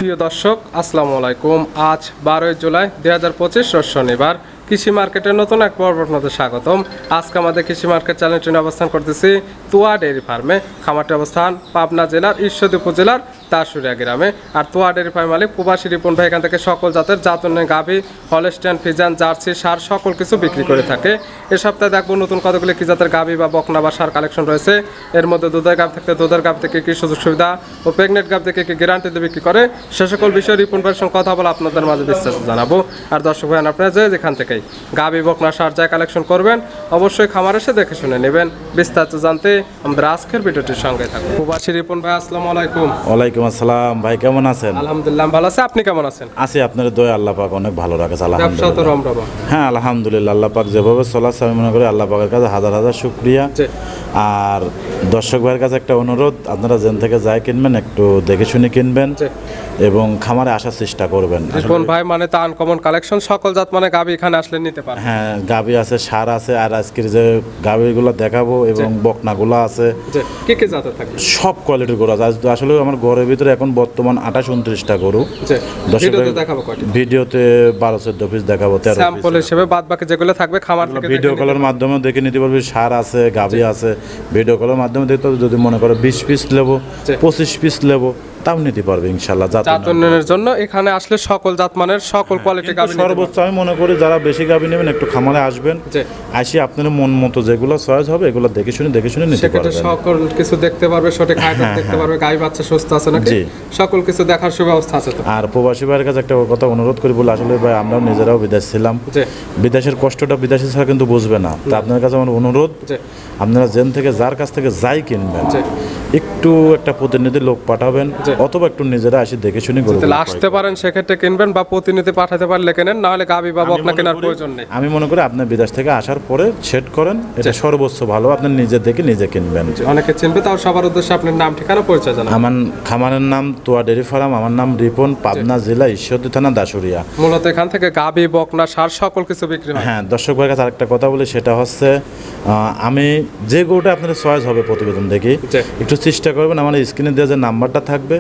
প্রিয় দর্শক আসসালামু আলাইকুম। আজ 12 জুলাই 2025 রোজ শনিবার। কৃষি মার্কেটের নতুন এক পর্ব আপনাদের স্বাগতম। আজকে আমাদের কৃষি মার্কেট চ্যানেলটি অবস্থান করতেছি তোয়া ডেয়ারি ফার্মে। খামারটি অবস্থান পাবনা জেলার ঈশ্বরদী উপজেলার দাসুরিয়া গ্রামে। আর তোয়া ডেয়ারি ফার্ম মালিক প্রবাসী রিপন ভাই এখান থেকে সকল জাতের জাতনের গাভী, হলস্টিয়ান, ফ্রিজিয়ান, জার্সি, সার সকল কিছু বিক্রি করে থাকে। এ সপ্তাহে দেখবো নতুন কতগুলি কি জাতের গাভী বা বকনা বা সার কালেকশন রয়েছে। এর মধ্যে দুধের গাভ থাকতে দুধের গাভ থেকে কি সুযোগ সুবিধা ও প্রেগনেন্ট গাভ থেকে কি গ্যারান্টিতে বিক্রি করে সে সকল বিষয়ে রিপন ভাইয়ের সঙ্গে কথা বলে আপনাদের মাঝে বিস্তারিত জানাবো। আর দর্শক ভাই আপনারা যেখান থেকেই গাভী বকনা সার যা কালেকশন করবেন অবশ্যই খামার এসে দেখে শুনে নেবেন। বিস্তারিত জানতে আমাদের আজকের ভিডিওটির সঙ্গে থাকুন। প্রবাসী রিপন ভাই আসসালামু আলাইকুম। ওয়ালাইকুম আসসালাম ভাই, কেমন আছেন? আলহামদুলিল্লাহ ভালো আছে, আপনি কেমন আছেন? আছি, আপনার দয়া আল্লাহ পাক অনেক ভালো রাখেছে ব্যবসা তো আলহামদুলিল্লাহ। রমরমা। হ্যাঁ আলহামদুলিল্লাহ, আল্লাহ পাক যেভাবে চলাচ্ছে আমি মনে করি আল্লাহ পাকের কাছে হাজার হাজার শুকরিয়া। জি। আর দর্শক ভাইয়ের কাছে একটা অনুরোধ, আপনারা যেন থেকে যাই কিনবেন একটু দেখে শুনে কিনবেন জি। এবং খামারে আসার চেষ্টা করবেন। রিপন ভাই মানে তো আনকমন কালেকশন, সকল জাত মানে গাভী এখানে আসলে নিতে পারেন। হ্যাঁ গাভী আছে, সার আছে, আর আজকের যে গাভীগুলো দেখাবো এবং বকনাগুলো আছে জি। কি কি জাতের থাকে? সব কোয়ালিটির গরু আছে। আসলে আমার ঘরের ভিতরে এখন বর্তমান 28-29টা গরু। জি। দর্শক ভিডিওতে দেখাবো কয়টি? ভিডিওতে 12-14 পিস দেখাবো, 13 স্যাম্পল হিসেবে বাদ বাকি যেগুলো থাকবে খামার থেকে ভিডিও কলের মাধ্যমে দেখে নিতে পারবি। সার আছে, গাভী আছে, ভিডিও কলের মাধ্যমে দেখতে হবে। যদি মনে করো 20 পিস নেবো, 25 পিস নেবো, তাও নিতে পারবে ইনশাল্লাহ। জাতনের জন্য এখানে আসলে সকল জাতমানের সকল কোয়ালিটি গাভী সর্বোচ্চ আমি মনে করি যারা বেশি গাভী নেবেন একটু খামারে আসবেন, আসি আপনার মন মতো যেগুলো চয়েস হবে এগুলো দেখে শুনে নিতে পারবেন। সকল কিছু দেখতে পারবে, সঠিক হাইট দেখতে পারবে, গাই বাচ্চা সুস্থ আছে নাকি সকল কিছু দেখার সুব্যবস্থা আছে তো। আর প্রবাসী ভাইয়ের কাছে একটা কথা অনুরোধ করি বলে, আসলে ভাই আমরাও নিজেরাও বিদেশ ছিলাম, বিদেশের কষ্টটা বিদেশি ছাড়া কিন্তু বুঝবে না। তা আপনার কাছে আমার অনুরোধ, আপনারা যেন থেকে যার কাছ থেকে যাই কিনবেন একটু একটা প্রতিনিধি লোক পাঠাবেন অথবা একটু নিজেরা আসি দেখে শুনে আসতে পারেন, সেক্ষেত্রে কিনবেন বা প্রতিনিধি পাঠাতে পারলে কেনেন, না হলে গাভী বা বকনা কেনার প্রয়োজন নেই। আমি মনে করি আপনি বিদেশ থেকে আসার পরে সেট করেন, এটা সর্বোচ্চ ভালো। আপনি নিজে দেখে নিজে কিনবেন। অনেকে চিনবে, তাও সবার উদ্দেশ্যে আপনার নাম ঠিকানা পরিচয় জানান। আমার খামারের নাম তোয়া ডেয়ারি ফার্ম, আমার নাম রিপন, পাবনা জেলা ঈশ্বরদী থানা দাসুরিয়া। মূলত এখান থেকে গাভী বকনা সার সকল কিছু বিক্রি হয়। হ্যাঁ দর্শক ভাইয়ের কাছে আরেকটা কথা বলি, সেটা হচ্ছে আমি যে গরুটা আপনার চয়েস হবে প্রতিবেদন দেখি একটু চেষ্টা করবেন আমার স্ক্রিনে দেওয়া যে নাম্বারটা থাকবে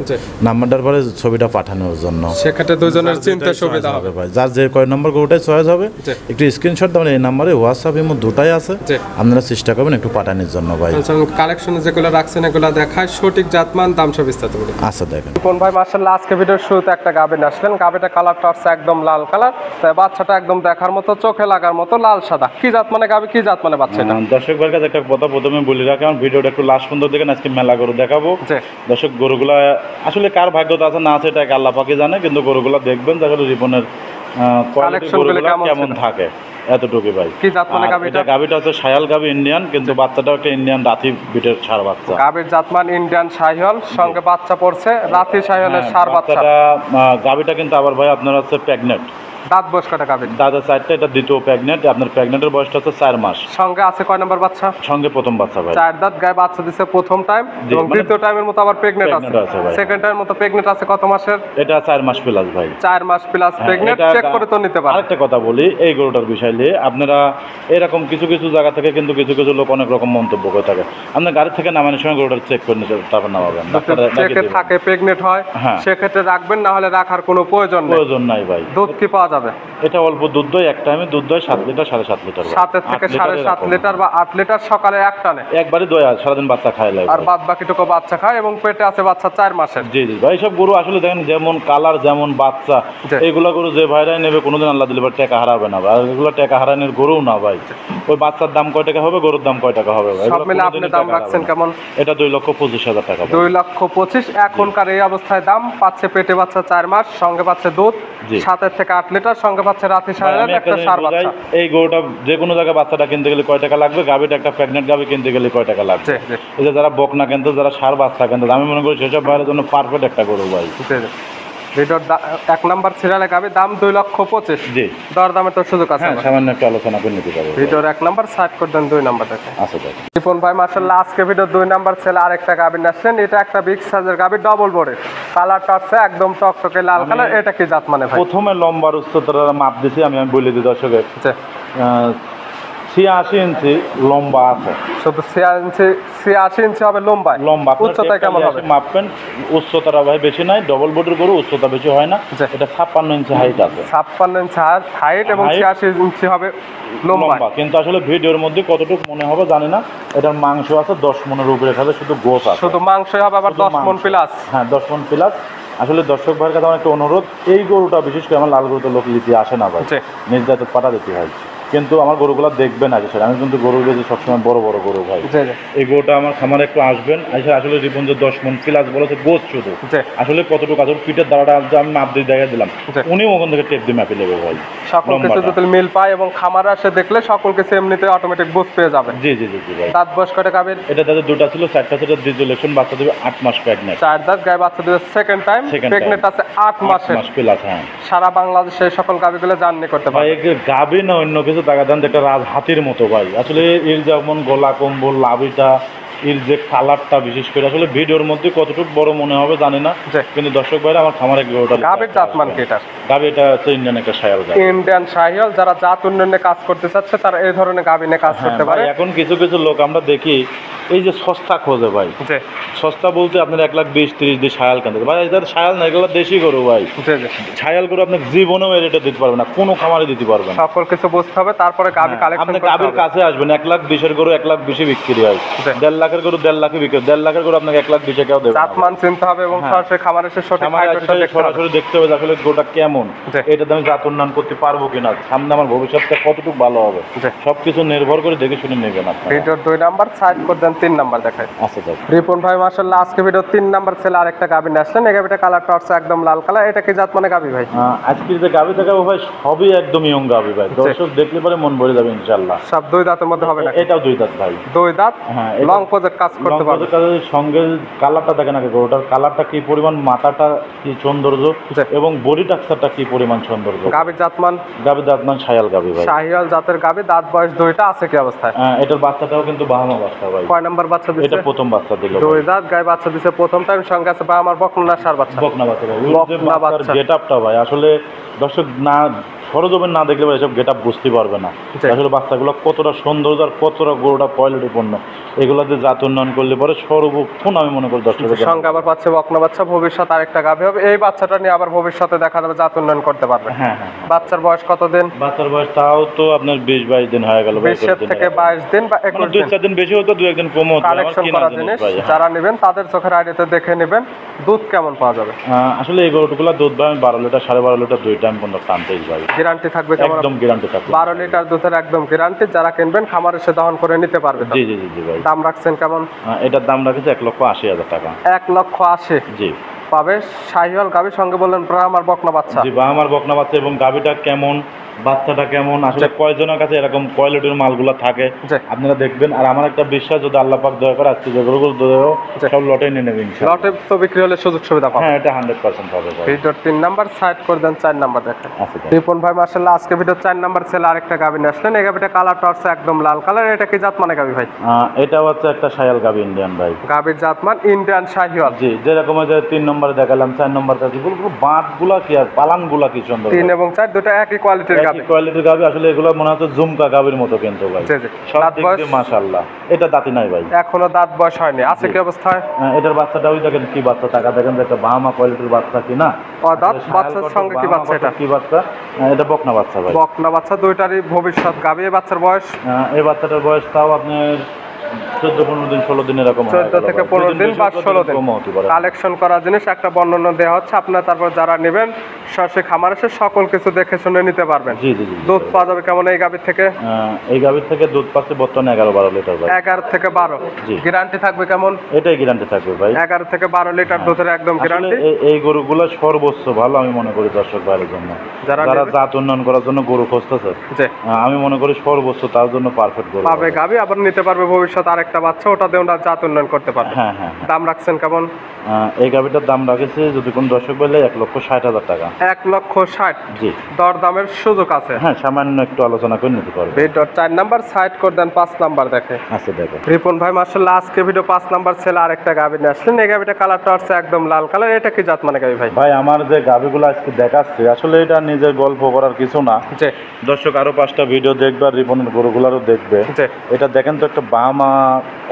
নাম্বারটার পরে ছবিটা পাঠানোর জন্য। সেক্ষেত্রে দুজনের চিন্তা সুবিধা হবে ভাই। যার যে কয় নম্বর গরুটাই চয়েস হবে একটু স্ক্রিনশট দেবেন, এই নাম্বারে হোয়াটসঅ্যাপ ইমো দুটাই আছে, আপনারা চেষ্টা করবেন একটু পাঠানোর জন্য ভাই। কালেকশনে যেগুলো রাখছেন এগুলো দেখায় সঠিক জাতমান, দাম সব বিস্তারিত বলি। আচ্ছা দেখেন রিপন ভাই মাশাআল্লাহ আজকে ভিডিওর শুরুতে একটা গাভী আসলেন। গাভীটা কালারটা হচ্ছে একদম লাল কালার, তাই বাচ্চাটা একদম দেখার মতো, চোখে লাগার মতো লাল সাদা। কি জাত মানে গাভী, কি জাত মানে বাচ্চা? দর্শক ভাইয়ের কাছে একটা কথা প্রথমে বলি রাখি, আমার ভিডিওটা একটু লাস্ট পর্যন্ত দেখেন। আজকে মেলা গরু দেখাবো। দর্শক গরুগুলা আসলে কার ভাগ্যতা আছে না আছে এটা আল্লাহ পাকই জানে, কিন্তু গরুগুলা দেখবেন তাহলে রিপনের কেমন থাকে এতটুকু ভাই। কি জাত মানে গাভীটা? গাভীটা হচ্ছে শায়াল গাভী ইন্ডিয়ান, কিন্তু বাচ্চাটা একটা ইন্ডিয়ান রাতি বিটের ষাঁড় বাচ্চা। গাভীর জাতমান ইন্ডিয়ান শাহিওয়াল, সঙ্গে বাচ্চা পড়ছে রাতি শাহিওয়ালের ষাঁড় বাচ্চা। গাভীটা কিন্তু আবার ভাই আপনার হচ্ছে প্রেগনেন্ট। দাঁত বয়স কটা গাভীর? দাঁতের 4টা, এটা দ্বিতীয় প্রেগনেন্ট। আপনার প্রেগনেন্টের বয়সটা হচ্ছে 4 মাস। সঙ্গে আছে কয় নম্বর বাচ্চা? সঙ্গে প্রথম বাচ্চা ভাই। 4 দাঁত গায়ে বাচ্চা দিছে প্রথম টাইম, এবং দ্বিতীয় টাইমের মতো আবার প্রেগনেন্ট আছে ভাই। সেকেন্ড টাইমের মতো প্রেগনেন্ট আছে কত মাসের? এটা 4 মাস প্লাস ভাই। 4 মাস প্লাস প্রেগনেন্ট, চেক করে তো নিতে পারেন। আরেকটা কথা বলি এই গরুটার বিষয় নিয়ে, আপনারা এরকম কিছু কিছু জায়গা থেকে কিন্তু কিছু কিছু লোক অনেক রকম মন্তব্য করে থাকে। আপনার গাড়ি থেকে নামানোর সময় গরুটার চেক করে নিতে, তারপর নামাবেন। চেকে থাকে প্রেগনেন্ট হয় সেক্ষেত্রে রাখবেন, না হলে রাখার কোনো প্রয়োজন নাই ভাই। দুধ কি পাওয়া যাবে? এটা অল্প দুধ দই, এক টাইমে দুধ দই 7 লিটার 7.5 লিটার, 7 থেকে 7.5 লিটার বা 8 লিটার সকালে এক টানে একবারই দই, সারাদিন বাচ্চা খায় লাগে, আর বাদ বাকিটুকু বাচ্চা খায়, এবং পেটে আছে বাচ্চা 4 মাসের। জি জি ভাই। সব গরু আসলে দেখেন যেমন কালার যেমন বাচ্চা, এইগুলা গরু যে ভাইরাই নেবে কোনোদিন আল্লাহ দিলে টাকা হারাবে না ভাই। এগুলো টাকা হারানোর গরু না ভাই। ওই বাচ্চার দাম কয় টাকা হবে, গরুর দাম কয় টাকা হবে ভাই? সব মিলে আপনি দাম রাখছেন কেমন? এটা 2,25,000 টাকা। 2,25,000 এখনকার এই অবস্থায় দাম পাচ্ছে। পেটে বাচ্চা 4 মাস, সঙ্গে পাচ্ছে দুধ 7 থেকে 8 লিটার, সঙ্গে পাচ্ছে রাতি শাহিওয়াল একটা ষাঁড় বাচ্চা। এই গরুটা যে কোনো জায়গায় বাচ্চাটা কিনতে গেলে কয় টাকা লাগবে, গাভীটা একটা প্রেগনেন্ট গাভী কিনতে গেলে কয় টাকা লাগবে? এই যে যারা বকনা কিনতে, যারা ষাঁড় বাচ্চা কিনতে, আমি মনে করি সেসব ভাইয়ের জন্য পারফেক্ট একটা গরু ভাই। ভিডিওর 1 নাম্বার সিরিয়ালে গাভী দাম 2,25,000। জি। দরদামের তো সুযোগ আছে, সামান্য একটু আলোচনা করে নিতে পারবো। ভিডিওর 1 নাম্বার সাইড করে দেন, 2 নাম্বার দেখেন। আচ্ছা ভাই। রিপন ভাই মাশাআল্লাহ আজকে ভিডিও 2 নাম্বার ছেলে আরেকটা গাভী আসছেন। এটা একটা বিগ সাইজের গাভী, ডবল বডি, কালারটা আছে একদম টকটকে লাল কালার। এটা কি জাত মানে ভাই? প্রথমে লম্বার উচ্চতার মাপ দিছি আমি বলে দিই দর্শকের। 86 ইঞ্চি লম্বা আছে। শুধু 86 ইঞ্চি হবে লম্বায়। লম্বা উচ্চতা কেমন হবে? মাপবেন। উচ্চতাটা ভাই বেশি নাই, ডবল বডির গরু, উচ্চতা বেশি হয় না। এটা 56 ইঞ্চি হাইট আছে। 56 ইঞ্চি হাইট এবং 86 ইঞ্চি হবে লম্বা। কিন্তু আসলে ভিডিওর মধ্যে কতটুকু মনে হবে জানি না। এটার মাংস আছে 10 মনের উপরে, খাবে শুধু গোশ আছে। শুধু মাংসই হবে আবার 10 মন প্লাস। হ্যাঁ 10 মন প্লাস। আসলে দর্শক ভাইয়ের কাছে আমার একটা অনুরোধ, এই গরুটা বিশেষ করে আমার লাল গরুতে লোক নিতে আসে না ভাই, নির্যাতিত পাঠা দিতে হয়। কিন্তু আমার গরুগুলো দেখবেন আগে স্যার, আমি কিন্তু গরু বেঁচে সবসময় বড় বড় গরু ভাই। এই গরুটা আমার খামারে একটু আসবেন, আসলে রিপন যে 10 মন প্লাস বলেছে গোছ শুধু, আসলে কতটুকু আসলে পিঠের দ্বারাটা আমি মাপ দিয়ে দেখা দিলাম, উনিও ওখান থেকে টেপ দিয়ে মাপে নেবে ভাই। সকল কিছু যদি মিল পায় এবং খামারে আসে দেখলে সকল কিছু এমনিতে অটোমেটিক বুঝ পেয়ে যাবে। জি জি জি জি ভাই। দাঁত বয়স কয়টা গাভীর? এটা তাদের দুটো ছিল, 4টা ছিল ডিজুলেশন, বাচ্চা দেবে 8 মাস প্রেগন্যান্ট। 4 দাঁত গায়ে বাচ্চা দেবে সেকেন্ড টাইম, প্রেগন্যান্ট আছে 8 মাসের প্লাস। হ্যাঁ সারা বাংলাদেশে সকল গাভীগুলো জার্নি করতে পারে। ভাই গাভী না অন্য কিছু টাকা দেন, একটা রাজ হাতির মতো ভাই। আসলে এর যেমন গলা কম্বল, লাভিটা, এর যে কালারটা বিশেষ করে আসলে ভিডিওর মধ্যে কতটুকু বড় মনে হবে জানি না, কিন্তু দর্শক ভাইরা আমার খামারে গরুটা গাভীর জাত মান কি এটা? গাভী এটা হচ্ছে ইন্ডিয়ান একটা শায়াল গাভী। ইন্ডিয়ান শাহিওয়াল। যারা জাত উন্নয়নে কাজ করতে চাচ্ছে তারা এই ধরনের গাভী নিয়ে কাজ করতে পারে। এখন কিছু কিছু লোক আমরা দেখি এই যে সস্তা খোঁজে ভাই, সস্তা বলতে আপনার 1,20,30 দিয়ে শায়াল কিনতে ভাই। এদের শায়াল না, এগুলো দেশি গরু ভাই। শায়াল গরু আপনি জীবনেও এটা দিতে পারবেন না, কোনো খামারে দিতে পারবেন না। সকল কিছু বুঝতে হবে, তারপরে গাভী কালেকশন আপনি গাভীর কাছে আসবেন। 1,20,000 গরু 1,20,000 বিক্রি হয়, 1.5 লাখের গরু 1.5 লাখে বিক্রি, 1.5 লাখের গরু আপনাকে 1,20,000 কেউ দেবে। জাত মান চিনতে হবে এবং সরাসরি খামারে এসে সরাসরি দেখতে হবে আসলে গরুটা কেমন, এটা আমি জাত উন্নয়ন করতে পারবো কিনা, সামনে আমার ভবিষ্যৎটা কতটুকু ভালো হবে, সবকিছু নির্ভর করে দেখে শুনে নেবেন। ভিডিওর 2 নাম্বার সাইড করে দেন, 3 নাম্বার দেখায়। আচ্ছা রিপন ভাই মাশাআল্লাহ আজকে ভিডিও 3 নাম্বার ছেলে আরেকটা গাভী নিয়ে আসলেন। এই গাভীটা কালারটা হচ্ছে একদম লাল কালার। এটা কি জাত মানে গাভী ভাই? আজকে যে গাভী দেখাবো ভাই সবই একদম ইয়ং গাভী ভাই, দর্শক দেখলে পরে মন ভরে যাবে ইনশাআল্লাহ। সব 2 দাঁতের মধ্যে হবে না? এটাও 2 দাঁত ভাই। 2 দাঁত। হ্যাঁ লং প্রজেক্ট কাজ করতে পারবে। সঙ্গে কালারটা দেখেন আগে, গরুটার কালারটা কি পরিমাণ, মাথাটা কি সৌন্দর্য এবং বডি টাক্সারটা কি পরিমাণ সৌন্দর্য। গাভীর জাতমান? গাভীর জাতমান শায়াল গাভী ভাই। শাহিওয়াল জাতের গাভী, দাঁত বয়স 2টা আছে কি অবস্থায়? এটার বাচ্চাটাও কিন্তু বাহামা বাচ্চা ভাই। কয় নাম্বার বাচ্চা দিছে? এটা প্রথম বাচ্চা দিল। 2 দাঁত গায়ে বাচ্চা দিছে প্রথম টাইম। সঙ্গে আছে বাহামার বকনা সার বাচ্চা। বকনা বাচ্চা ভাই। বকনা বাচ্চা গেটআপটা ভাই আসলে দর্শক না সরজমিন না দেখলে ভাই এসব গেটআপ বুঝতে পারবে না আসলে বাচ্চাগুলো কতটা সৌন্দর্য আর কতটা গরুটা কোয়ালিটিপূর্ণ। এগুলোতে জাত উন্নয়ন করলে পরে সর্বক্ষণ আমি মনে করি দর্শকের সঙ্গে আবার পাচ্ছে বকনা বাচ্চা। ভবিষ্যৎ আরেকটা গাভী হবে, এই বাচ্চাটা নিয়ে আবার ভবিষ্যতে দেখা যাবে জাত উন্নয়ন করতে পারবে। হ্যাঁ। বাচ্চার বয়স কত দিন? বাচ্চার বয়স তাও তো আপনার 20-22 দিন হয়ে গেল। 20 থেকে 22 দিন বা 21 দিন। 2-4 দিন বেশি হতো, 2-1 দিন কম হতো। কালেকশন করা জিনিস যারা নেবেন তাদের চোখের আইডিতে দেখে নেবেন। দুধ কেমন পাওয়া যাবে? আসলে এই গরুগুলো দুধ ভাই 12 লিটার 12.5 লিটার 2 টাইম পর্যন্ত টানতেই যাবে। গ্যারান্টি থাকবে কেমন? একদম গ্যারান্টি থাকবে। 12 লিটার দুধের একদম গ্যারান্টি। যারা কিনবেন খামারে এসে দহন করে নিতে পারবে। জি জি জি ভাই। দাম রাখছেন কেমন? এটার দাম রাখেছে 1,80,000 টাকা। 1,80,000 জি পাবে। শাহিওয়াল গাভীর সঙ্গে বললেন ব্রাহ্মার বকনা বাচ্চা। জি ব্রাহ্মার বকনা বাচ্চা। এবং গাভীটা কেমন, বাচ্চাটা কেমন, আসলে কয়জনের কাছে এরকম কোয়ালিটির মালগুলো থাকে আপনারা দেখবেন। আর আমার একটা বিশ্বাস, যদি আল্লাহ পাক দয়া করে আজকে যেগুলো সব লটে নিয়ে নেবেন। লটে তো বিক্রি হলে সুযোগ সুবিধা পাবে। হ্যাঁ এটা 100% পাবে ভাই। ভিডিওর 3 নাম্বার সাইড করে দেন, 4 নাম্বার দেখেন। রিপন ভাই মাশাআল্লাহ আজকে ভিডিও 4 নাম্বার ছেলে আরেকটা গাভী নিয়ে আসলেন। এই গাভীটা কালারটা হচ্ছে একদম লাল কালার। এটা কি জাত মানে গাভী ভাই? এটা হচ্ছে একটা শায়াল গাভী, ইন্ডিয়ান ভাই। গাভীর জাত মান ইন্ডিয়ান শাহিওয়াল। জি যেরকম যে 3 নম্বরে দেখালাম, 4 নম্বর যেগুলো বাঁটগুলা কি আর পালানগুলা কি সুন্দর। 3 এবং 4 দুটো একই কোয়ালিটির গাভী। কোয়ালিটির গাভী আসলে এগুলো মনে হচ্ছে ঝুমকা গাভীর মতো কিন্তু ভাই। দাঁত বয়স মাশাআল্লাহ। এটা দাঁতি নাই ভাই, এখনো দাঁত বয়স হয়নি। আছে কি অবস্থায়? এটার বাচ্চাটা ওই দেখেন কি বাচ্চা, টাকা দেখেন একটা বাহামা কোয়ালিটির বাচ্চা কিনা। দাঁত বাচ্চার সঙ্গে কি বাচ্চা? এটা কি বাচ্চা? এটা বকনা বাচ্চা ভাই। বকনা বাচ্চা, দুইটারই ভবিষ্যৎ গাভী। এই বাচ্চার বয়স? এই বাচ্চাটার বয়স তাও আপনার 14-15 দিন 16 দিন এরকম। 14 থেকে 15 দিন বা 16 দিন কালেকশন করা জিনিস। একটা বর্ণনা দেওয়া হচ্ছে আপনার, তারপর যারা নেবেন সরাসরি খামারে এসে সকল কিছু দেখে শুনে নিতে পারবেন। জি জি জি। দুধ পাওয়া যাবে কেমন এই গাভীর থেকে? এই গাভীর থেকে দুধ পাচ্ছে বর্তমানে 11-12 লিটার ভাই। 11 থেকে 12। গ্যারান্টি থাকবে কেমন? এটাই গ্যারান্টি থাকবে ভাই। 11 থেকে 12 লিটার দুধের একদম গ্যারান্টি। এই গরুগুলো সর্বোচ্চ ভালো আমি মনে করি দর্শক ভাইয়ের জন্য, যারা জাত উন্নয়ন করার জন্য গরু খুঁজতেছে। আমি মনে করি সর্বোচ্চ তার জন্য পারফেক্ট গরু পাবে গাভী। আবার নিতে পারবে ভবিষ্যৎ আরেকটা একটা বাচ্চা, ওটা দিয়ে ওনার জাত উন্নয়ন করতে পারবে। হ্যাঁ হ্যাঁ। দাম রাখছেন কেমন? এই গাভিটার দাম রাখেছি যদি কোন দর্শক বলে 1,60,000 টাকা। 1,60,000। জি। দর দামের সুযোগ আছে? হ্যাঁ, সামান্য একটু আলোচনা করে নিতে পারবে। ভিডিওর 4 নাম্বার সাইড করে দেন, 5 নাম্বার দেখে। আচ্ছা দেখো। রিপন ভাই মাশাআল্লাহ আজকে ভিডিও 5 নাম্বার ছেলে আরেকটা গাভী নিয়ে আসলেন। এই গাভীটা কালারটা হচ্ছে একদম লাল কালার। এটা কি জাত মানে গাভী ভাই? ভাই আমার যে গাভিগুলো আজকে দেখাচ্ছে আসলে এটা নিজের গল্প করার কিছু না। জি। দর্শক আরো 5টা ভিডিও দেখবে আর রিপনের গরুগুলারও দেখবে। জি। এটা দেখেন তো একটা বামা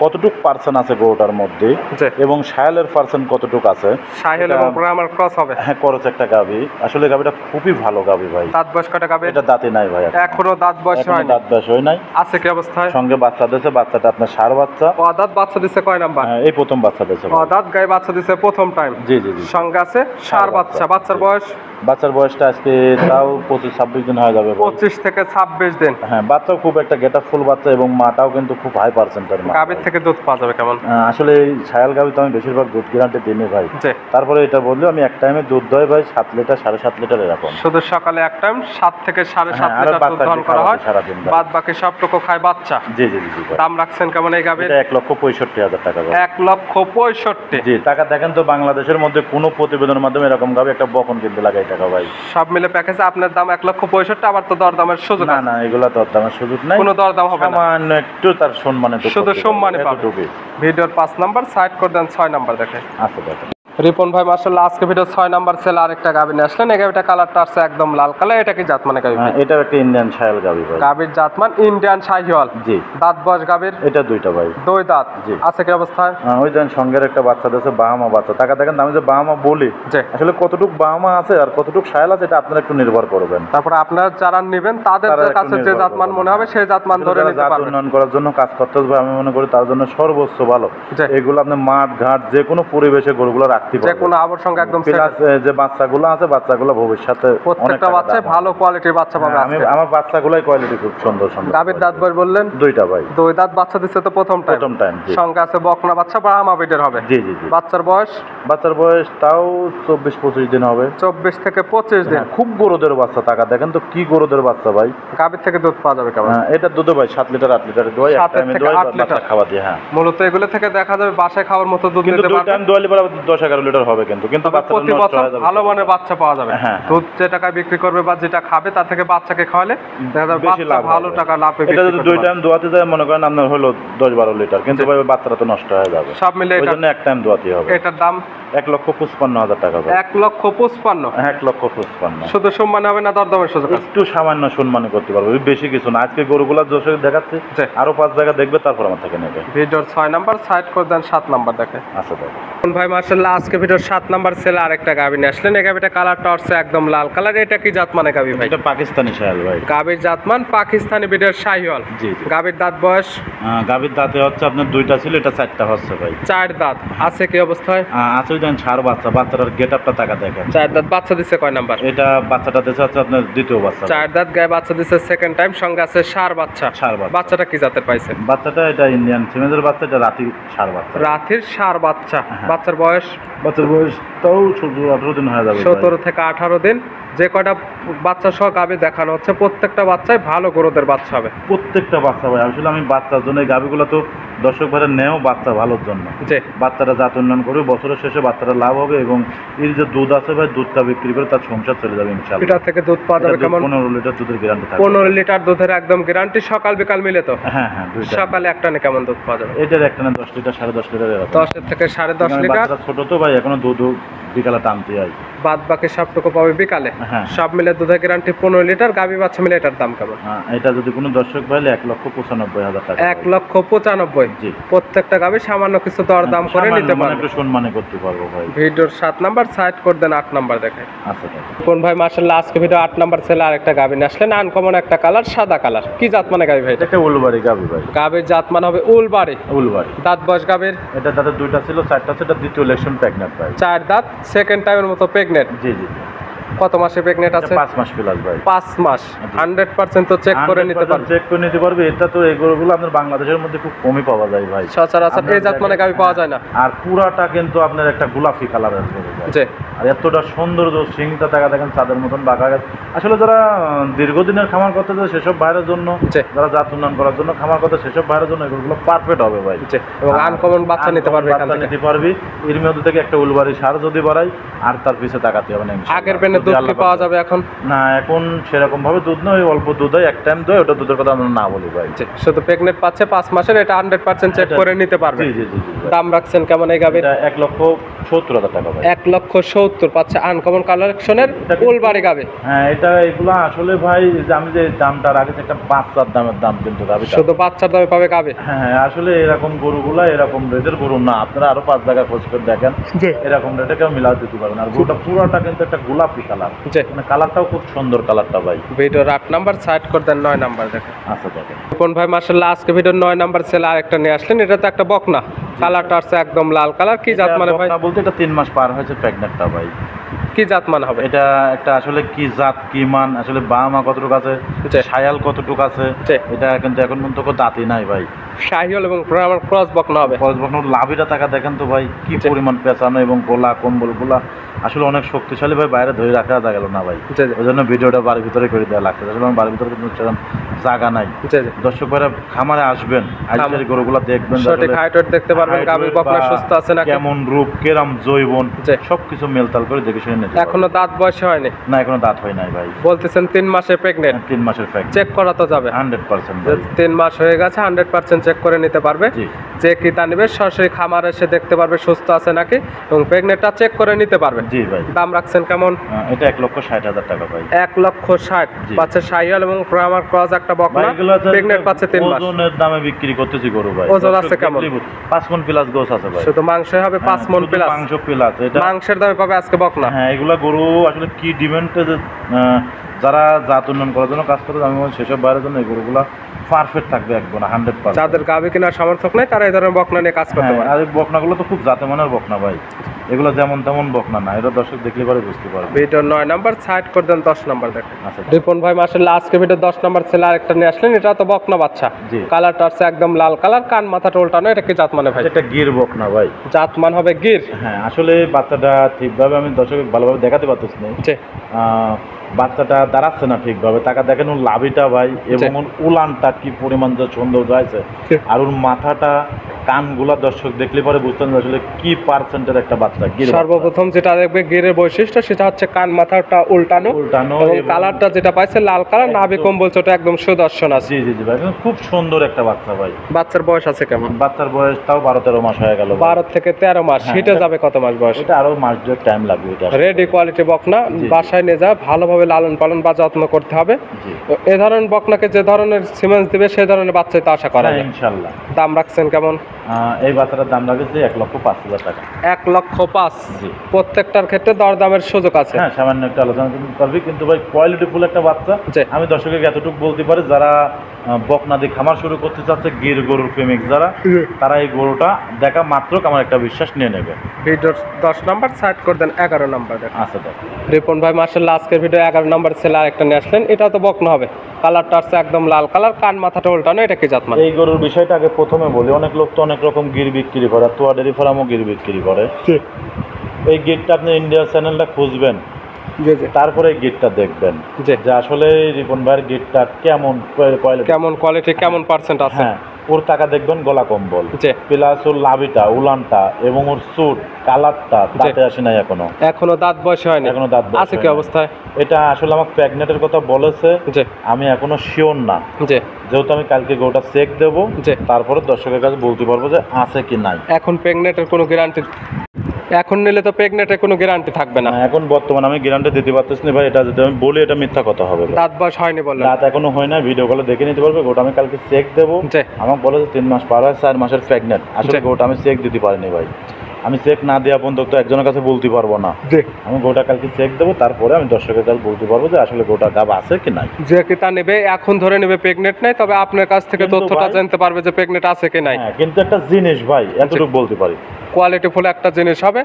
কতটুক পার্সেন্ট আছে গরুটার মধ্যে, জি। এবং সাহেলের পার্সেন্ট কতটুক আছে। সাহেল এবং ব্রাহ্মণ ক্রস হবে। হ্যাঁ, খরচ একটা গাভি। আসলে গাভিটা খুবই ভালো গাভি ভাই। দাঁত বয়স কয়টা গাভী? এটা দাঁতে নাই ভাই, এখনো দাঁত বয়স এখনো হয়নি। দাঁত বয়স হয় নাই। আছে কি অবস্থায়? সঙ্গে বাচ্চা দিয়েছে, বাচ্চাটা আপনার ষাঁড় বাচ্চা। দাঁত বাচ্চা দিছে কয় নাম্বার? এই প্রথম বাচ্চা দিয়েছে। দাঁত গায়ে বাচ্চা দিছে প্রথম টাইম। জি জি জি। সঙ্গে আছে ষাঁড় বাচ্চা। বাচ্চার বয়স? বাচ্চার বয়সটা আজকে তাও 25-26 দিন হয়ে যাবে। 25 থেকে 26 দিন। হ্যাঁ, বাচ্চাও খুব একটা গেটা ফুল বাচ্চা এবং মাটাও কিন্তু খুব হাই পার্সেন্টের মা। গাভীর থেকে দুধ পাওয়া যাবে কেমন? আসলে এই ছায়াল গাভী তো আমি বেশিরভাগ দুধ গ্যারান্টি দিই ভাই। জি। তারপরে এটা বললেও আমি এক টাইমে দুধ দই ভাই 7 লিটার 7.5 লিটার এরকম। শুধু সকালে এক টাইম 7 থেকে 7.5 আর লিটার দুধ বাচ্চাকে দহন করা হয়, সারাদিন। বাদ বাকি সবটুকু খায় বাচ্চা। জি জি জি ভাই। দাম রাখছেন কেমন এই গাভীর? এটা 1,65,000 টাকা ভাই। 1,65,000। জি, টাকা দেখেন তো বাংলাদেশের মধ্যে কোনো প্রতিবেদনের মাধ্যমে এরকম গাভী একটা বকন কিনতে লাগাই টাকা ভাই। সব মিলে প্যাকেজে আপনার দাম 1,65,000। আবার তো দরদামের সুযোগ না আছে? না, এগুলা দরদামের সুযোগ নাই। কোনো দরদাম হবে না? সামান্য একটু তার সম্মানে তো শুধু সম্মানে পাবে। এতটুকুই। ভিডিওর 5 নাম্বার সাইড করে দেন, 6 নাম্বার দেখে। আচ্ছা দেখেন। রিপন ভাই মাশাআল্লাহ আজকে ভিডিও 6 নাম্বার ছেলে আরেকটা গাভী নিয়ে আসলেন। এই গাভীটা কালারটা আছে একদম লাল কালার। এটা কি জাত মানে গাভী? এটা একটা ইন্ডিয়ান ছায়াল গাভী ভাই। গাভীর জাতমান ইন্ডিয়ান শাহিওয়াল। জি। দাঁত বয়স গাভীর? এটা দুইটা ভাই। দুই দাঁত। জি। আছে কি অবস্থায়? ওই দেন সঙ্গের একটা বাচ্চা দিয়েছে বাহামা বাচ্চা। টাকা দেখেন আমি যে বাহামা বলি, জি। আসলে কতটুক বাহামা আছে আর কতটুক ছায়াল আছে এটা আপনারা একটু নির্ভর করবেন। তারপর আপনারা যারা নেবেন তাদের তারা একটু কাছে যে নির্ভর জাতমান করবেন। মনে হবে সেই জাতমান ধরে যারা নিতে জাত পারবেন। উন্নয়ন করার জন্য কাজ করতে হবে আমি মনে করি তার জন্য সর্বোচ্চ ভালো। জি। এগুলো আপনি মাঠ ঘাট যে কোনো পরিবেশে গরুগুলো রাখতে যে পারবেন। কোনো আবর সঙ্গে একদম প্লাস যে বাচ্চাগুলো আছে বাচ্চাগুলো ভবিষ্যতে অনেক প্রত্যেকটা টাকা বাচ্চায় দাম হবে। ভালো কোয়ালিটির বাচ্চা পাবে। আমি আজকে আমার বাচ্চাগুলোই কোয়ালিটি খুব সুন্দর সুন্দর। গাভীর দাঁত বয়স বললেন? দুইটা ভাই। দুই দাঁত বাচ্চা দিচ্ছে তো প্রথম প্রথম টাইম। জি সঙ্গে আছে বকনা বাচ্চা ব্রাহ্মা বিটের হবে। জি জি জি। বাচ্চার বয়স? বাচ্চার বয়স তাও 24-25 দিন হবে। 24 থেকে 25 দিন। হ্যাঁ, খুব গরুদের বাচ্চা। টাকা দেখেন তো কি গরুদের বাচ্চা ভাই। গাভীর থেকে দুধ পাওয়া যাবে কেমন? এটা দুধে ভাই 7 লিটার 8 লিটার দোয়াই, এক 7 টাইমে থেকে দোয়াই 8 বাচ্চা লিটার। খাওয়া দিয়ে। হ্যাঁ, মূলত এগুলো থেকে দেখা যাবে বাসায় খাওয়ার মতো দুধ কিন্তু দিতে দুই পারবে। টাইম দোয়ালি পরে 10-11 লিটার হবে কিন্তু তবে প্রতি বছর ভালো মানের বাচ্চা পাওয়া যাবে। হ্যাঁ। দুধ যে টাকায় বিক্রি করবে বা যেটা খাবে তার থেকে বাচ্চাকে খাওয়ালে দেখা যাবে বেশি বাচ্চা লাভ ভালো হবে। টাকা লাভে এটা বিক্রি যদি করতে দুই পারবে। টাইম দোয়াতে যায় মনে করেন আপনার হলো 10-12 লিটার, কিন্তু ভাই বাচ্চাটা তো নষ্ট হয়ে যাবে। সব মিলে ওই এটা জন্য এক টাইম দোয়াতে হবে। এটার দাম 1,55,000 টাকা ভাই। 1,55,000। 1,55,000। শুধু সম্মান হবে না দরদামের সুযোগ আছে? একটু সামান্য সম্মানী করতে পারবো, বেশি কিছু না। আজকে গরুগুলা দর্শক দেখাচ্ছি, জি। আরো 5 জায়গা দেখবে তারপর আমার থেকে নেবে। ভিডিওর 6 নাম্বার সাইড করে দেন, 7 নাম্বার দেখে। আচ্ছা দেখো। ভাই মাশাআল্লাহ আজকে ভিডিওর 7 নাম্বার ছেলে আরেকটা গাভী নিয়ে আসলেন। এই গাভীটা কালারটা হচ্ছে একদম লাল কালার। এটা কি জাত মানে গাভী ভাই? এটা পাকিস্তানি শায়াল ভাই। গাভীর জাতমান পাকিস্তানি বিটের শাহিওয়াল। জি জি। গাভীর দাঁত বয়স? গাভীর দাঁতে হচ্ছে আপনার 2টা ছিল, এটা 4টা হচ্ছে ভাই। 4 দাঁত। আছে কি অবস্থায়? আছে দেন ষাঁড় বাচ্চা। বাচ্চাটার গেট আপটা টাকা দেখেন। 4 দাঁত। বাচ্চা দিচ্ছে কয় নাম্বার? এটা বাচ্চাটা দিচ্ছে হচ্ছে আপনার দ্বিতীয় বাচ্চা। 4 দাঁত গায়ে বাচ্চা দিচ্ছে সেকেন্ড টাইম। সঙ্গে আছে ষাঁড় বাচ্চা। ষাঁড় বাচ্চা। বাচ্চাটা কি জাতের পাইছে? বাচ্চাটা এটা ইন্ডিয়ান সিমেজের বাচ্চা, এটা রাতি ষাঁড় বাচ্চা। রাতের ষাঁড় বাচ্চা। হ্যাঁ। বাচ্চার বয়স? বাচ্চার বয়স তাও 17-18 দিন হয়ে যাবে ভাই। 17 থেকে 18 দিন। যে কয়টা বাচ্চা সহ গাভী দেখানো হচ্ছে প্রত্যেকটা বাচ্চাই ভালো গরুদের বাচ্চা হবে। প্রত্যেকটা বাচ্চা ভাই। আসলে আমি বাচ্চার জন্য এই গাভীগুলো তো দর্শক ভাইরা নেও বাচ্চা ভালোর জন্য। জি। বাচ্চারা জাত উন্নয়ন করবে, বছরের শেষে বাচ্চারা লাভ হবে এবং এর যে দুধ আছে ভাই দুধটা বিক্রি করে তার সংসার চলে যাবে ইনশাআল্লাহ। এটা থেকে দুধ পাওয়া যাবে এটা কেমন? 15 লিটার দুধের গ্যারান্টি থাকবে। 15 লিটার দুধের একদম গ্যারান্টি। সকাল বিকাল মিলে তো? হ্যাঁ হ্যাঁ, দুইটা। সকালে একটা নে কেমন দুধ পাওয়া যাবে? এটার একটা না 10 লিটার 10.5 লিটার এরকম। 10 থেকে 10.5 লিটার। বাচ্চারা ছোট তো ভাই, এখনো দুধ বিকালে টানতে হয়। বাদ বাকি সবটুকু পাবে বিকালে। হ্যাঁ। সব মিলে দুধের গ্যারান্টি 15 লিটার। গাভী বাচ্চা মিলে এটার দাম কেমন? এটা যদি কোনো দর্শক ভাই 1,95,000 টাকা। 1,95,000। জি। প্রত্যেকটা গাভী সামান্য কিছু দর দাম করে সামান্য নিতে মানে পারবে। একটু সম্মানে করতে পারবো ভাই। ভিডিওর 7 নাম্বার সাইড করে দেন, 8 নাম্বার দেখে। আচ্ছা দেখো। কোন ভাই মাশাআল্লাহ আজকে ভিডিও 8 নাম্বার ছেলে আরেকটা গাভী নিয়ে আসলেন। আনকমন একটা কালার, সাদা কালার। কি জাত মানে গাভী ভাই? এটা উলবাড়ি গাভী ভাই। গাভীর জাত মানে হবে উলবাড়ি। উলবাড়ি। দাঁত বয়স গাভীর? এটা তাদের 2টা ছিল, 4টা ছিল, এটা দ্বিতীয় ইলেকশন প্রেগন্যান্ট ভাই। 4 দাঁত। সেকেন্ড টাইমের মতো প্রেগনেন্ট। জি জি। কত মাসে প্রেগনেন্ট আছে? 5 মাস প্লাস ভাই। 5 মাস। 100% তো চেক করে নিতে পারবে। চেক করে নিতে পারবে। এটা তো এগুলো আপনার বাংলাদেশের মধ্যে খুব কমই পাওয়া যায় ভাই। সচরাচর এই জাত মানে গাভী পাওয়া যায় না। আর পুরাটা কিন্তু আপনার একটা গোলাপি কালারের গরু ভাই। জি। আর এতটা সুন্দর সিংটা টাকা দেখেন চাঁদের মতন বাঁকা গেছে। আসলে যারা দীর্ঘদিনের খামার করতে চায় সেসব ভাইয়ের জন্য, যারা জাত উন্নয়ন করার জন্য খামার করতে সেসব ভাইয়ের জন্য এগুলো পারফেক্ট হবে ভাই। এবং আনকমন বাচ্চা নিতে পারবে, বাচ্চা নিতে পারবি। এর মধ্যে থেকে একটা উলবাড়ি সার যদি বাড়াই আর তার পিছে তাকাতে হবে না। আগের পেনে দুধ কি পাওয়া যাবে এখন? না, এখন সেরকম ভাবে দুধ নয়, অল্প দুধ হয়, এক টাইম দই, ওটা দুধের কথা আমরা না বলি ভাই। শুধু প্রেগনেন্ট পাচ্ছে 5 মাসের, এটা 100% চেক করে নিতে পারবে। জি জি জি। দাম রাখছেন কেমন এই গাবির? 1,70,000 টাকা ভাই। 1,70,000 পাচ্ছে আনকমন কালেকশনের উলবাড়ি গাবি। হ্যাঁ, এগুলা আসলে ভাই যে আমি যে দামটা রাখি একটা বাচ্চার দামের দাম, কিন্তু গাবিটা শুধু বাচ্চার দামে পাবে গাবি। হ্যাঁ, আসলে এরকম গরুগুলা এরকম রেটের গরু না। আপনারা আরো 5 জায়গায় খোঁজ করে দেখেন, এরকম রেটে কেউ মিলাতে দিতে পারবেন। আর গরুটা পুরোটা কিন্তু একটা গোলাপি কালার, মানে কালারটাও খুব সুন্দর কালারটা ভাই। ভিডিওর 8 নাম্বার সাইড করে দেন, 9 নাম্বার দেখেন। আচ্ছা দেখেন কোন ভাই মাশাআল্লাহ আজকে ভিডিওর 9 নাম্বার ছেলে আরেকটা নিয়ে আসলেন। এটা তো একটা বকনা, কালারটা আছে একদম লাল কালার। কি জাত মানে ভাই? বলতে এটা 3 মাস পার হয়েছে প্রেগনেন্টটা ভাই। কি জাত মান হবে এটা? একটা আসলে কি জাত কি মান, আসলে বামা কতটুকু আছে, শায়াল কতটুকু আছে, এটা কিন্তু এখন পর্যন্ত কোনো দাঁতই নাই ভাই। শাহিওয়াল এবং ব্রাহ্মণ ক্রস বকনা হবে। ক্রস বকনা লাভিটা টাকা দেখেন তো ভাই, কি পরিমাণ পেঁচানো এবং গোলা কম্বলগুলা আসলে অনেক শক্তিশালী ভাই, বাইরে ধরে রাখা গেল না ভাই। ওই জন্য ভিডিওটা বাড়ির ভিতরে করে দেওয়া লাগছে। আসলে আমার বাড়ির ভিতরে কিন্তু জায়গা নাই। দর্শক ভাইরা খামারে আসবেন, আজকের গরুগুলা দেখবেন, সঠিক হাইট ওয়েট দেখতে পারবেন, গাভী বকনা সুস্থ আছে না, কেমন রূপ, কেরাম জৈবন, সবকিছু মেলতাল করে দেখে শুনে নিতে। এখনো দাঁত বয়স হয়নি? না, এখনো দাঁত হয় নাই ভাই। বলতেছেন 3 মাসের প্রেগনেন্ট? 3 মাসের প্রেগনেন্ট। চেক করা তো যাবে 100%। 3 মাস হয়ে গেছে, 100% চেক করে নিতে পারবে। যে ক্রেতা নেবে সরাসরি খামারে এসে দেখতে পারবে সুস্থ আছে নাকি, এবং প্রেগনেন্টটা চেক করে নিতে পারবে। জি ভাই। দাম রাখছেন কেমন? এটা 1,60,000 টাকা ভাই। 1,60,000 পাচ্ছে শাহিওয়াল এবং ব্রাহ্মণ ক্রস একটা বকনা, প্রেগনেন্ট পাচ্ছে 3 মাস। ওজনের দামে বিক্রি করতেছি গরু ভাই। ওজন আছে কেমন? 5 মণ প্লাস গোস আছে ভাই। শুধু মাংস হবে 5 মণ প্লাস? মাংস প্লাস। এটা মাংসের দামে পাবে আজকে বকনা। হ্যাঁ, এগুলা গরু আসলে কি ডিমান্ডে যারা জাত উন্নয়ন করার জন্য কাজ করে, আমি বলছি সেসব বাইরের জন্য এই গরুগুলা পারফেক্ট থাকবে একদম 100%। যাদের গাভী কেনার সামর্থ্য নাই তারা এই ধরনের বকনা নিয়ে কাজ করতে পারে। আর এই বকনাগুলো তো খুব জাতে মানের বকনা ভাই, এগুলো যেমন তেমন বকনা না, এটা দর্শক দেখলে পরে বুঝতে পারবে। ভিডিও 9 নাম্বার সাইড করে দেন, 10 নাম্বার দেখেন। আচ্ছা রিপন ভাই মাশাআল্লাহ আজকে ভিডিও 10 নাম্বার ছেলে আরেকটা নিয়ে আসলেন। এটা তো বকনা বাচ্চা, কালারটা আছে একদম লাল কালার, কান মাথাটা উল্টানো। এটা কি জাত মানে ভাই? এটা গির বকনা ভাই। জাত মান হবে গির। হ্যাঁ, আসলে বাচ্চাটা ঠিকভাবে আমি দর্শক ভালোভাবে দেখাতে পারতেছি না। বাচ্চাটা দাঁড়াচ্ছে না ঠিকভাবে, টাকা দেখেন ওর লাভিটা ভাই, এবং ওর উলানটা কি পরিমাণ যে সৌন্দর্য আছে, আর ওর মাথাটা কানগুলা দর্শক দেখলে পরে বুঝতেন আসলে কি পার্সেন্টের একটা বাচ্চা। সর্বপ্রথম যেটা দেখবে গিরের বৈশিষ্ট্য সেটা হচ্ছে কান মাথাটা উল্টানো, এবং কালারটা যেটা পাইছে লাল কালার, নাভি কম্বল চোটা একদম সুদর্শন আছে। জি জি জি ভাই, খুব সুন্দর একটা বাচ্চা ভাই। বাচ্চার বয়স আছে কেমন? বাচ্চার বয়স তাও 12-13 মাস হয়ে গেল। 12 থেকে 13 মাস। হিটে যাবে কত মাস বয়স? এটা আরো মাস 2 টাইম লাগবে। এটা রেডি কোয়ালিটি বকনা, বাসায় নিয়ে যা ভালোভাবে লালন পালন বা যত্ন করতে হবে। তো এই ধরনের বকনাকে যে ধরনের সিমেন্স দিবে সেই ধরনের বাচ্চাই তো আশা করা যায় ইনশাআল্লাহ। দাম রাখছেন কেমন? এই বাচ্চাটার দাম রাখছে 1,05,000 টাকা। 1,05,000। প্রত্যেকটার ক্ষেত্রে দরদামের সুযোগ আছে। হ্যাঁ, সামান্য একটা আলোচনা করবি, কিন্তু ভাই কোয়ালিটি ফুল একটা বাচ্চা। আমি দর্শককে এতটুকু বলতে পারি, যারা বকনা দিয়ে খামার শুরু করতে চাচ্ছে, গির গরুর প্রেমিক যারা, তারা এই গরুটা দেখা মাত্র আমার একটা বিশ্বাস নিয়ে নেবে। ভিডিওর 10 নাম্বার সাইড করে দেন, 11 নাম্বার দেখেন। আচ্ছা দেখ রিপন ভাই মাশাআল্লাহ আজকের ভিডিও 11 নাম্বার ছেলে আরেকটা নিয়ে আসলেন। এটা তো বকনা হবে, কালারটা আছে একদম লাল কালার, কান মাথাটা উল্টানো। এটা কি জাত মানে? এই গরুর বিষয়টা আগে প্রথমে বলি, অনেক লোক তো অনেক রকম গির বিক্রি করে, তোয়া ডেরি ফার্মও গির বিক্রি করে। এই গিরটা আপনি ইন্ডিয়া চ্যানেলটা খুঁজবেন, তারপরে এই গিটটা দেখবেন যে আসলে রিপন ভাইয়ের গিটটা কেমন কোয়ালিটি, কেমন পার্সেন্ট আছে। হ্যাঁ, ওর টাকা দেখবেন গলা কম্বল, প্লাস ওর লাভিটা, উলানটা এবং ওর সুট কালারটা দাঁতে আসে নাই এখনো দাঁত বয়স হয়নি। এখনো দাঁত আছে কি অবস্থায়? এটা আসলে আমার প্রেগনেন্টের কথা বলেছে, আমি এখনো শিওর না, যেহেতু আমি কালকে গোটা চেক দেবো, তারপরে দর্শকের কাছে বলতে পারবো যে আছে কি নাই। এখন প্রেগনেন্টের কোনো গ্যারান্টি, এখন নিলে তো প্রেগনেন্টের কোনো গ্যারান্টি থাকবে না। এখন বর্তমানে আমি গ্যারান্টি দিতে পারতেছি না ভাই, এটা যদি আমি বলি এটা মিথ্যা কথা হবে। দাঁত বয়স হয়নি বললেন? দাঁত এখনো হয় না, ভিডিও কলে দেখে নিতে পারবে। গোটা আমি কালকে চেক দেবো, আমার বলে যে 3 মাস পার হয়, 4 মাসের প্রেগনেন্ট। আসলে গোটা আমি চেক দিতে পারিনি ভাই, আমি চেক না দেওয়া পর্যন্ত তো একজনের কাছে বলতে পারবো না। আমি গোটা কালকে চেক দেবো, তারপরে আমি দর্শকের কাছে বলতে পারবো যে আসলে গোটা গাব আছে কি নাই। যে ক্রেতা নেবে এখন ধরে নেবে প্রেগনেন্ট নাই, তবে আপনার কাছ থেকে তথ্যটা জানতে পারবে যে প্রেগনেন্ট আছে কি নাই। কিন্তু একটা জিনিস ভাই এতটুকু বলতে পারি, কোয়ালিটি ফুল একটা জিনিস হবে।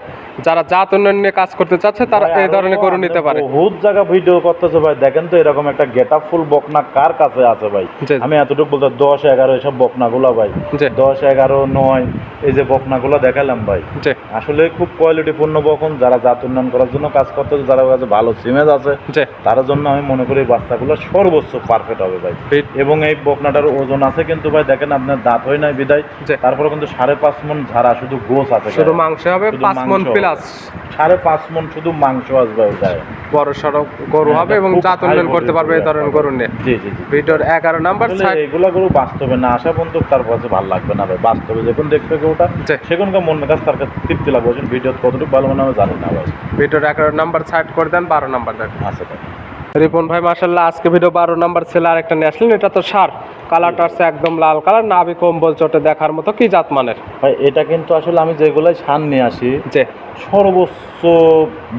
যারা জাত উন্নয়ন নিয়ে কাজ করতে চাচ্ছে তারা এই ধরনের গরু নিতে পারে। বহুত জায়গা ভিডিও করতেছে ভাই, দেখেন তো এরকম একটা গেটআপ ফুল বকনা কার কাছে আছে ভাই। আমি এতটুকু বলতে 10-11 এসব বকনাগুলো ভাই, 10-11-9 এই যে বকনাগুলো দেখালাম ভাই, জি আসলে খুব কোয়ালিটিপূর্ণ বকন, যারা জাত উন্নয়ন করার জন্য কাজ করতেছে, যারা কাছে ভালো সিমেজ আছে জি তার জন্য আমি মনে করি এই বাচ্চাগুলো সর্বোচ্চ পারফেক্ট হবে ভাই। এবং এই বকনাটার ওজন আছে কিন্তু ভাই, দেখেন আপনার দাঁত হয় নাই বিদায়, জি তারপরে কিন্তু 5.5 মণ ঝাড়া, শুধু গোছ আছে, শুধু মাংস হবে, শুধু 5 মণ মাংস। প্লাস 5.5 মণ শুধু মাংস আসবে ওটায়। বড় সড়ো গরু হবে এবং খুব জাত high উন্নয়ন করতে body পারবে এই গরু ধরনের একটা গরু নিয়ে। জি জি জি। ভিডিওর 11 নাম্বার আসলে সাইড। এগুলা গরু বাস্তবে না আসা পর্যন্ত তার কাছে ভালো লাগবে না ভাই, বাস্তবে যখন দেখবে গরুটা জি। সেখানকার মন মেজাজ তার কাছে তৃপ্তি লাগবে। ভিডিও কতটুকু ভালো মনে হবে জানি না ভাই। ভিডিওর 11 নাম্বার সাইড করে দেন, 12 নাম্বার দেন। আচ্ছা ভাই। রিপন ভাই মাশাআল্লাহ আজকে ভিডিও 12 নাম্বার ছেলে আরেকটা নিয়ে আসলেন, এটা তো সার কালারটা আছে একদম লাল কালার, নাভি কম্বল চটে দেখার মতো, কি জাত মানের? ভাই এটা কিন্তু আসলে আমি যেগুলাই সার নিয়ে আসি যে সর্বোচ্চ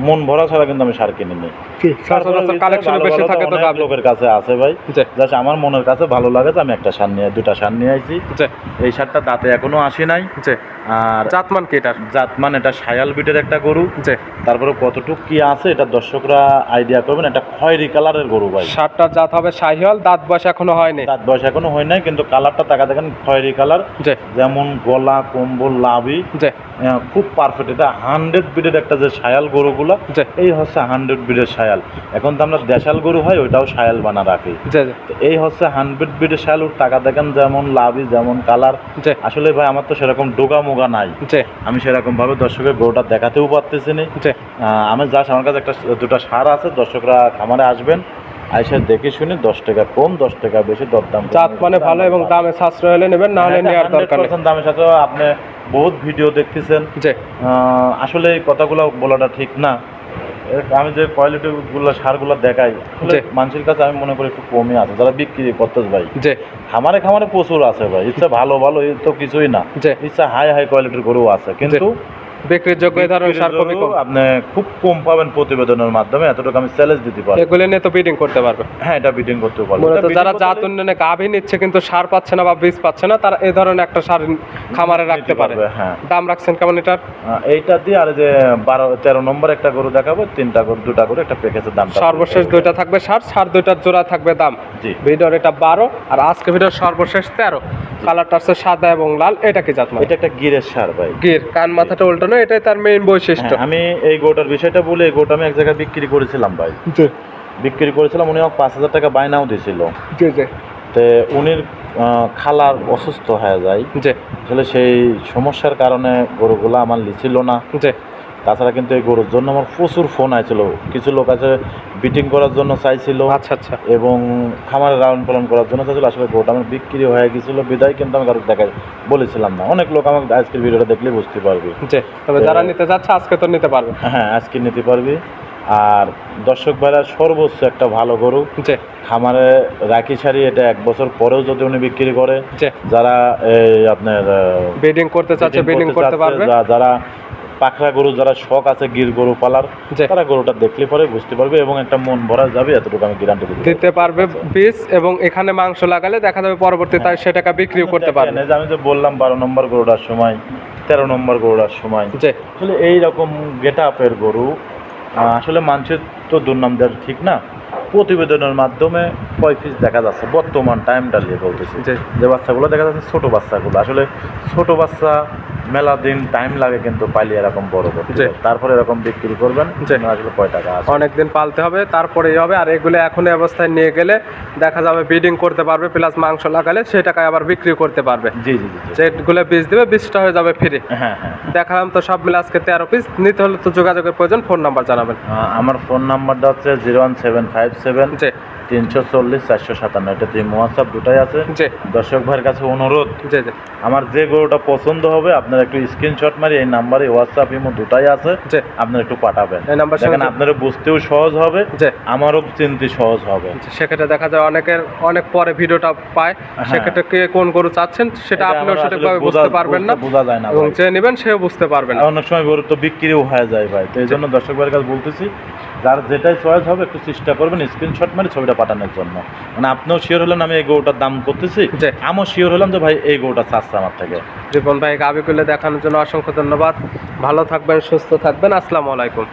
মন ভরা ছাড়া কিন্তু আমি সার কিনে নিই। সচরাচর কালেকশন বেশি থাকে তো অনেক গাভী। লোকের কাছে আছে ভাই, জি জাস্ট আমার মনের কাছে ভালো লাগে তো আমি একটা সার নিয়ে, দুটা সার নিয়ে আইছি। জি এই সারটা দাঁতে এখনো আসে নাই। জি আর জাতমান কি এটার? জাতমান এটা সায়াল বিটের একটা গরু। জি তারপরে কতটুক কি আছে এটা দর্শকরা আইডিয়া করবেন। এটা খয়েরি কালারের গরু ভাই। সারটা জাত হবে শাহিওয়াল, দাঁত বয়স এখনো হয়নি। দাঁত বয়স এখনো হয় নাই, কিন্তু কালারটা তাকা দেখেন খয়েরি কালার, জি যেমন গলা কম্বল লাভি জি খুব পারফেক্ট। এটা 100 বিটের একটা যে সায়াল গরুগুলো, জি এই হচ্ছে 100 বিটের সায়াল। এখন তো আমরা দেশাল গরু হয় ওইটাও সায়াল বানা রাখি, জি জি তো এই হচ্ছে 100 বিটের সায়াল। ওর টাকা দেখেন যেমন লাভি যেমন কালার। জি আসলে ভাই আমার তো সেরকম ডোগা মোগা নাই, জি আমি সেরকম ভাবে দর্শকের গরুটা দেখাতেও পারতেছি না। জি আমি জাস্ট আমার কাছে একটা দুটা সার আছে, দর্শকরা খামারে আসবেন, আইসা দেখে শুনে 10 টাকা কম 10 টাকা বেশি দরদাম করে জাত নেবেন। মানে ভালো এবং দামে সাশ্রয় হলে নেবেন, না হলে নেওয়ার দরকার নেই। 100% দামের সাথে আপনি বহুত ভিডিও দেখতেছেন। জি আসলে এই কথাগুলো বলাটা ঠিক না। আমি যে কোয়ালিটিগুলো সারগুলো দেখাই জি। মানুষের কাছে আমি মনে করি একটু কমই আছে, যারা বিক্রি করতেছে ভাই। জি খামারে খামারে প্রচুর আছে ভাই, ইচ্ছা ভালো ভালো এই তো কিছুই না, জি ইচ্ছা হাই হাই কোয়ালিটির গরু আছে, কিন্তু বিক্রির যোগ্য এই ধরনের সার খুবই কম। আপনি খুব কম পাবেন প্রতিবেদনের মাধ্যমে, এতটুকু আমি চ্যালেঞ্জ দিতে পারি। এগুলো নিয়ে তো বিডিং করতে পারবে। হ্যাঁ এটা বিডিং করতে পারবো। মূলত এটা breeding যারা করতে জাত পারলে- উন্নয়নে গাভী নিচ্ছে কিন্তু সার পাচ্ছে না বা বীজ পাচ্ছে না, তারা এই ধরনের একটা সার খামারে নিতে রাখতে পারে। পারবে, হ্যাঁ। দাম রাখছেন কেমন এটার? এইটা দিয়ে আর যে 13 নম্বর একটা গরু দেখাবো, 3টা গরু 2টা গরু একটা প্যাকেজের দাম সর্বশেষ দুইটা থাকবে সার, সার দুইটার জোড়া থাকবে দাম। জি। ভিডিওর এটা 12 আর আজকে ভিডিওর সর্বশেষ 13। কালারটা আছে সাদা এবং লাল, এটা কি জাত মানে? এটা একটা গিরের সার ভাই। গির, কান মাথাটা উল্টানো, এটাই তার মেইন বৈশিষ্ট্য। হ্যাঁ, আমি এই গোটার বিষয়টা বলে, এই গোটা আমি এক জায়গায় বিক্রি করেছিলাম ভাই, জি বিক্রি করেছিলাম, উনি আমাকে 5,000 টাকা বায়নাও দিয়েছিল। জি জি তো উনির খালার অসুস্থ হয়ে যায়, জি আসলে সেই সমস্যার কারণে গরুগুলো আমার লিছিল না। জি তাছাড়া কিন্তু এই গরুর জন্য আমার প্রচুর ফোন আইছিল, কিছু লোক আছে বিটিং করার জন্য চাইছিল আচ্ছা আচ্ছা এবং খামারে লালন পালন করার জন্য চাইছিল। আসলে গরুটা আমার বিক্রি হয়ে গেছিলো বিদায়, কিন্তু আমি কারো দেখাই বলেছিলাম না। অনেক লোক আমাকে আজকের ভিডিওটা দেখলে বুঝতে পারবি। জি, তবে যারা নিতে চাচ্ছে আজকে তো নিতে পারবে। হ্যাঁ আজকে নিতে পারবি। আর দর্শক ভাইরা সর্বোচ্চ একটা ভালো গরু জি খামারে রাখি ছাড়ি, এটা 1 বছর পরেও যদি উনি বিক্রি করে, জি যারা এই আপনার ব্রিডিং করতে চাচ্ছে ব্রিডিং করতে চাচ্ছে, পারবে। যারা পাখরা গরু, যারা শখ আছে গির গরু পালার, জি। তারা গরুটা দেখলে পরে বুঝতে পারবে এবং একটা মন ভরা যাবে, এতটুকু আমি গ্যারান্টি দিতে পারবে বীজ, এবং এখানে মাংস লাগালে দেখা যাবে পরবর্তীতে তাই সেটাকে বিক্রিও করতে পারবে। আমি যে বললাম 12 নম্বর গরুটার সময়, 13 নম্বর গরুটার সময়, জি আসলে এইরকম গেট আপের গরু আসলে মানুষের তো দুর্নাম দেওয়ার ঠিক না। প্রতিবেদনের মাধ্যমে কয় পিস দেখা যাচ্ছে বর্তমান টাইমটা নিয়ে বলতেছি, জি যে বাচ্চাগুলো দেখা যাচ্ছে ছোট বাচ্চাগুলো, আসলে ছোট বাচ্চা মেলা দিন টাইম লাগে কিন্তু পাইলে এরকম বড় করতে, জি। তারপরে এরকম বিক্রি করবেন, জি। আসলে কয় টাকা আছে। অনেকদিন পালতে হবে তারপরেই হবে। আর এগুলো এখন এই অবস্থায় নিয়ে গেলে দেখা যাবে ব্রিডিং করতে পারবে, প্লাস মাংস লাগালে সেই টাকায় আবার বিক্রি করতে পারবে। জি জি জি জি। যেগুলো বীজ দেবে বীজটা হয়ে যাবে ফ্রি। হ্যাঁ হ্যাঁ। দেখালাম তো সব মিলে আজকে 13 পিস। নিতে হলে তো যোগাযোগের প্রয়োজন, ফোন নাম্বার জানাবেন। আমার ফোন নাম্বারটা হচ্ছে 01757 জি 340 457, এটা দিয়ে হোয়াটসঅ্যাপ দুটাই আছে। জি দর্শক ভাইয়ের কাছে অনুরোধ, জি জি আমার যে গরুটা পছন্দ হবে আপনার একটু স্ক্রিনশট মারি, এই নাম্বারে হোয়াটসঅ্যাপ ইমো দুটাই আছে, জি আপনার একটু পাঠাবেন। এই নাম্বার দেখেন আপনারা বুঝতেও সহজ হবে, জি আমারও চিনতে সহজ হবে। সেক্ষেত্রে দেখা যায় অনেকের অনেক পরে ভিডিওটা পায়, সেক্ষেত্রে কে কোন গরু চাচ্ছেন সেটা এটা আপনিও আমরা সঠিকভাবে আসলে বুঝতে পারবেন না, বোঝা যায় না এবং ভাই। যে নেবেন সেও বুঝতে পারবেন না। আর অনেক সময় গরু তো বিক্রিও হয়ে যায় ভাই, তো এই জন্য দর্শক ভাইয়ের কাছে বলতেছি, যার যেটাই চয়েস হবে একটু চেষ্টা করবেন স্ক্রিনশট মারি ছবিটা পাঠানোর জন্য। মানে আপনিও শিওর হলেন আমি এই গরুটার দাম করতেছি, জি। আমিও শিওর হলাম যে ভাই এই গরুটা চাচ্ছে আমার থেকে। রিপন ভাই গাভী করলে দেখানোর জন্য অসংখ্য ধন্যবাদ। ভালো থাকবেন, সুস্থ থাকবেন। আসসালামু আলাইকুম।